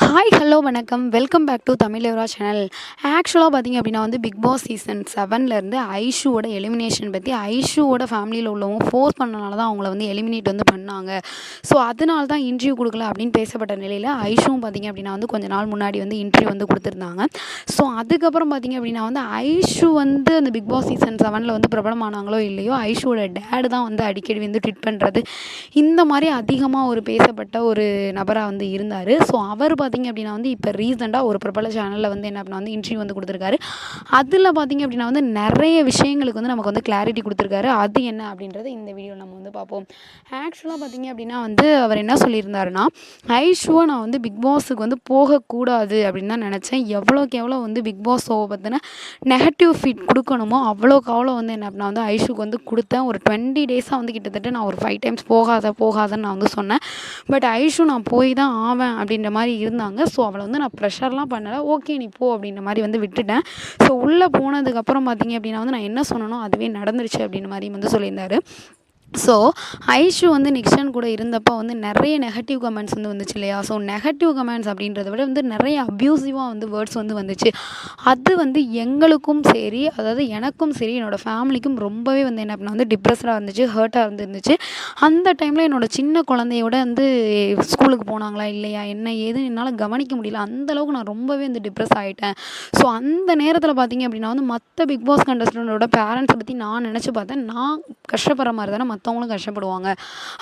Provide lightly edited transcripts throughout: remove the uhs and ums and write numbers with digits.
Hi hello வணக்கம் welcome back to Tamil Evara channel. ஆக்சுவலாக பார்த்திங்க அப்படின்னா வந்து பிக் பாஸ் சீசன் 7லேருந்து ஐஷுவோட எலிமினேஷன் பற்றி ஐஷுவோட ஃபேமிலியில் உள்ளவங்க ஃபோர்ஸ் பண்ணனால தான் அவங்கள வந்து எலிமினேட் வந்து பண்ணாங்க. ஸோ அதனால தான் இன்டர்வியூ கொடுக்கல அப்படின்னு பேசப்பட்ட நிலையில் ஐஷுவும் பார்த்திங்க அப்படின்னா வந்து கொஞ்ச நாள் முன்னாடி வந்து இன்டர்வியூ வந்து கொடுத்துருந்தாங்க. ஸோ அதுக்கப்புறம் பார்த்திங்க அப்படின்னா வந்து ஐஷு வந்து அந்த பிக் பாஸ் சீசன் 7ல் வந்து பிரபலமானாங்களோ இல்லையோ ஐஷுவோட டேடு தான் வந்து அடிக்கடி வந்து ட்வீட் பண்ணுறது இந்த மாதிரி அதிகமாக ஒரு பேசப்பட்ட ஒரு நபராக வந்து இருந்தார். ஸோ அவர் பார்த்திங்க அப்படின்னா வந்து இப்போ ரீசெண்டாக ஒரு பிரபல சேனலில் வந்து என்ன அப்படின்னா வந்து இன்டர்வியூ வந்து கொடுத்துருக்காரு. அதில் பார்த்திங்க அப்படின்னா வந்து நிறைய விஷயங்களுக்கு வந்து நமக்கு வந்து கிளாரிட்டி கொடுத்துருக்காரு. அது என்ன அப்படின்றத இந்த வீடியோ நம்ம வந்து பார்ப்போம். ஆக்சுவலாக பார்த்திங்க அப்படின்னா வந்து அவர் என்ன சொல்லியிருந்தாருன்னா, ஐஷுவை நான் வந்து பிக் பாஸுக்கு வந்து போகக்கூடாது அப்படின்னு தான் நினச்சேன். எவ்வளோக்கு எவ்வளோ வந்து பிக் பாஸ் ஷோவை பற்றின நெகட்டிவ் ஃபீட் கொடுக்கணுமோ அவ்வளோக்கு அவ்வளோ வந்து என்ன அப்படின்னா வந்து ஐஷுக்கு வந்து கொடுத்தேன். ஒரு 20 டேஸாக வந்து கிட்டத்தட்ட நான் ஒரு 5 டைம்ஸ் போகாதன்னு நான் வந்து சொன்னேன். பட் ஐஷு நான் போய் தான் ஆவேன் அப்படின்ற மாதிரி இருந்தாங்க. ஸோ அவளை வந்து நான் ப்ரெஷர்லாம் பண்ணலை. ஓகே நீ போ அப்படின்ற மாதிரி வந்து விட்டுட்டேன். ஸோ உள்ளே போனதுக்கப்புறம் பார்த்திங்க அப்படின்னா வந்து நான் என்ன சொன்னனோ அதுவே நடந்துருச்சு அப்படின்ற மாதிரி வந்து சொல்லியிருந்தாரு. ஸோ ஐஷு வந்து நிக்ஷன் கூட இருந்தப்போ வந்து நிறைய நெகட்டிவ் கமெண்ட்ஸ் வந்து வந்துச்சு இல்லையா? ஸோ நெகட்டிவ் கமெண்ட்ஸ் அப்படின்றத விட வந்து நிறைய அப்யூசிவாக வந்து வேர்ட்ஸ் வந்து வந்துச்சு. அது வந்து எங்களுக்கும் சரி, அதாவது எனக்கும் சரி, என்னோடய ஃபேமிலிக்கும் ரொம்பவே வந்து என்ன அப்படின்னா வந்து டிப்ரெஸ்டாக இருந்துச்சு, ஹர்ட்டாக இருந்துச்சு. அந்த டைமில் என்னோடய சின்ன குழந்தையோட வந்து ஸ்கூலுக்கு போனாங்களா இல்லையா என்ன ஏதுன்னு என்னால் கவனிக்க முடியல. அந்தளவுக்கு நான் ரொம்பவே வந்து டிப்ரெஸ் ஆகிட்டேன். ஸோ அந்த நேரத்தில் பார்த்திங்க அப்படின்னா வந்து மற்ற பிக் பாஸ் கண்டஸ்டண்ட்டோட பேரண்ட்ஸை பற்றி நான் நினச்சி பார்த்தேன். நான் கஷ்டப்படுற மாதிரி தானே மற்றவங்களும் கஷ்டப்படுவாங்க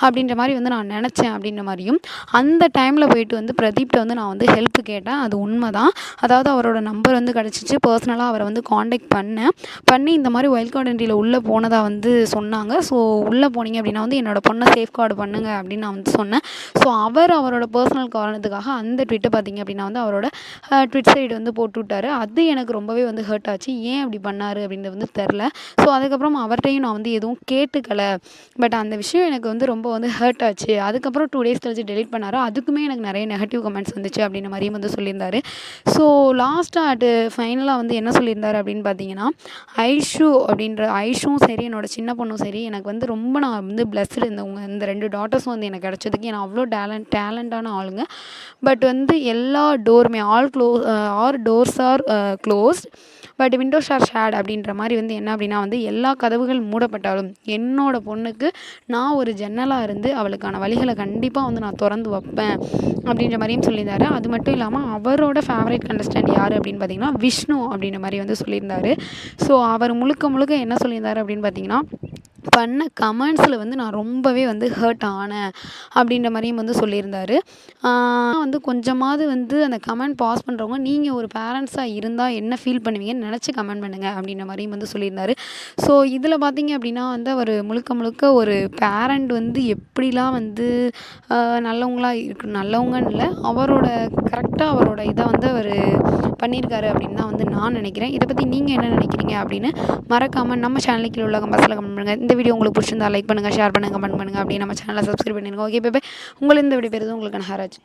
அப்படின்ற மாதிரி வந்து நான் நினச்சேன் அப்படின்ற மாதிரியும், அந்த டைமில் போயிட்டு வந்து பிரதீப்ட்ட வந்து நான் வந்து ஹெல்ப் கேட்டேன். அது உண்மை தான். அதாவது அவரோட நம்பர் வந்து கிடச்சிச்சு. பர்சனலாக அவரை வந்து காண்டாக்ட் பண்ணி இந்த மாதிரி வைல்ட் கார்டு என்ட்ரியில் உள்ளே போனதாக வந்து சொன்னாங்க. ஸோ உள்ளே போனீங்க அப்படின்னா வந்து என்னோடய பொண்ணை சேஃப்கார்டு பண்ணுங்க அப்படின்னு நான் வந்து சொன்னேன். ஸோ அவரோட பர்சனல் காரணத்துக்காக அந்த ட்விட்டை பார்த்திங்க அப்படின்னா வந்து அவரோட ட்விட் சைடு வந்து போட்டு விட்டார். அது எனக்கு ரொம்பவே வந்து ஹர்ட் ஆச்சு. ஏன் அப்படி பண்ணார் அப்படின்றது வந்து தெரில. ஸோ அதுக்கப்புறம் அவர்கிட்டையும் நான் வந்து எதுவும் கேட்டுக்கல. பட் அந்த விஷயம் எனக்கு வந்து ரொம்ப வந்து ஹர்ட் ஆச்சு. அதுக்கப்புறம் 2 டேஸ் கழிச்சு டெலிட் பண்ணார். அதுக்குமே எனக்கு நிறைய நெகட்டிவ் கமெண்ட்ஸ் வந்துச்சு அப்படின்ற மாதிரியும் வந்து சொல்லியிருந்தார். ஸோ லாஸ்ட்டாக ஃபைனலாக வந்து என்ன சொல்லியிருந்தார் அப்படின்னு பார்த்தீங்கன்னா, ஐஷுவும் சரி, என்னோடய சின்ன பொண்ணும் சரி, எனக்கு வந்து ரொம்ப நான் வந்து பிளஸ்டு. இந்த 2 டாட்டர்ஸும் வந்து எனக்கு கிடச்சதுக்கு. ஏன்னா அவ்வளோ டேலண்டான ஆளுங்க. பட் வந்து எல்லா டோருமே all doors are closed but windows are shared அப்படின்ற மாதிரி வந்து என்ன அப்படின்னா வந்து எல்லா கதவுகள் மூடப்பட்டாலும் என்னோடய பொண்ணுக்கு நான் ஒரு ஜன்னலாக இருந்து அவளுக்கான வழிகளை கண்டிப்பாக வந்து நான் திறந்து வைப்பேன் அப்படின்ற மாதிரியும் சொல்லியிருந்தாரு. அது மட்டும் இல்லாமல் அவரோட ஃபேவரட் கண்டஸ்டன்ட் யார் அப்படின்னு பார்த்தீங்கன்னா விஷ்ணு அப்படின்ற மாதிரி வந்து சொல்லியிருந்தாரு. ஸோ அவர் முழுக்க என்ன சொல்லியிருந்தாரு அப்படின்னு பார்த்தீங்கன்னா, பண்ண கமெண்ட்ஸில் வந்து நான் ரொம்பவே வந்து ஹர்ட் ஆனேன் அப்படின்ற மாதிரியும் வந்து சொல்லியிருந்தாரு. வந்து கொஞ்சமாவது வந்து அந்த கமெண்ட் பாஸ் பண்ணுறவங்க நீங்கள் ஒரு பேரண்ட்ஸாக இருந்தால் என்ன ஃபீல் பண்ணுவீங்கன்னு நினச்சி கமெண்ட் பண்ணுங்கள் அப்படின்ற மாதிரியும் வந்து சொல்லியிருந்தாரு. ஸோ இதில் பார்த்தீங்க அப்படின்னா வந்து அவர் முழுக்க ஒரு பேரண்ட் வந்து எப்படிலாம் வந்து நல்லவங்கன்னு இல்லை, கரெக்டாக அவரோட இதை வந்து அவர் பண்ணியிருக்காரு அப்படின்னு தான் வந்து நான் நினைக்கிறேன். இதை பற்றி நீங்கள் என்ன நினைக்கிறீங்க அப்படின்னு மறக்காமல் நம்ம சேனலுக்கு உள்ள கமெண்ட்ஸில் கமெண்ட் பண்ணுங்கள். இந்த வீடியோ உங்களுக்கு பிடிச்சிருந்தா லைக் பண்ணுங்கள், ஷேர் பண்ணுங்கள், கமெண்ட் பண்ணுங்கள். அப்படியே நம்ம சேனலை சப்ஸ்கிரைப் பண்ணிடுங்க. Okay bye. உங்களை இந்த வீடியோ பேருது உங்களுக்கு ஹராஜ்.